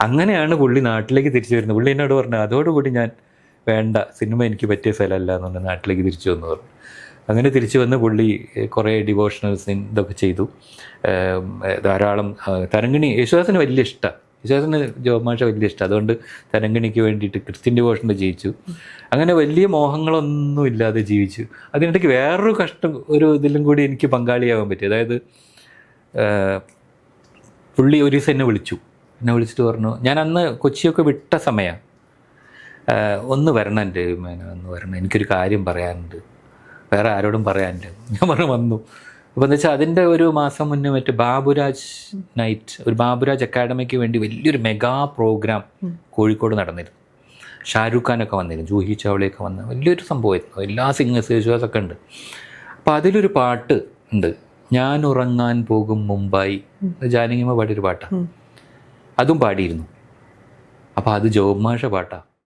അങ്ങനെയാണ് പുള്ളി നാട്ടിലേക്ക് തിരിച്ചു വരുന്നത്. പുള്ളി എന്നോട് പറഞ്ഞു അതോടുകൂടി ഞാൻ വേണ്ട, സിനിമ എനിക്ക് പറ്റിയ സ്ഥലമല്ല എന്ന് പറഞ്ഞ് നാട്ടിലേക്ക് തിരിച്ചു വന്നു പറഞ്ഞു. അങ്ങനെ തിരിച്ചു വന്ന് പുള്ളി കുറേ ഡിവോഷണൽസ് ഇതൊക്കെ ചെയ്തു. ധാരാളം തരങ്കിണി യേശുദാസിന് വലിയ ഇഷ്ടമാണ്. യേശുദാസിന് ജോബ് വലിയ ഇഷ്ടം. അതുകൊണ്ട് തരങ്കിണിക്ക് വേണ്ടിയിട്ട് ക്രിസ്ത്യൻ ഡിവോഷനിൽ ജീവിച്ചു. അങ്ങനെ വലിയ മോഹങ്ങളൊന്നും ഇല്ലാതെ ജീവിച്ചു. അതിനിടയ്ക്ക് വേറൊരു കഷ്ടം ഒരു ഇതിലും കൂടി എനിക്ക് പങ്കാളിയാവാൻ പറ്റി. അതായത് പുള്ളി ഒരു ദിവസം എന്നെ വിളിച്ചിട്ട് പറഞ്ഞു, ഞാൻ അന്ന് കൊച്ചിയൊക്കെ വിട്ട സമയമാണ്, ഒന്ന് വരണം എൻ്റെ ഒന്ന് വരണം, എനിക്കൊരു കാര്യം പറയാനുണ്ട്, വേറെ ആരോടും പറയാനില്ല. ഞാൻ പറഞ്ഞു വന്നു. അപ്പോൾ എന്താ വെച്ചാൽ അതിൻ്റെ ഒരു മാസം മുന്നേ മറ്റേ ബാബുരാജ് നൈറ്റ്, ഒരു ബാബുരാജ് അക്കാഡമിക്ക് വേണ്ടി വലിയൊരു മെഗാ പ്രോഗ്രാം കോഴിക്കോട് നടന്നിരുന്നു. ഷാരൂഖ് ഖാനൊക്കെ വന്നിരുന്നു, ജൂഹി ചൗളയൊക്കെ വന്ന വലിയൊരു സംഭവമായിരുന്നു. എല്ലാ സിംഗേഴ്സ് യേശുദാസൊക്കെ ഉണ്ട്. അപ്പോൾ അതിലൊരു പാട്ട് ഉണ്ട്, ഞാൻ ഉറങ്ങാൻ പോകും മുമ്പായി, ജാനകിയമ്മ പാടിയൊരു പാട്ടാണ്. അതും പാടിയിരുന്നു. അപ്പോൾ അത് ജോബ് മാഷ പാട്ടാണ്.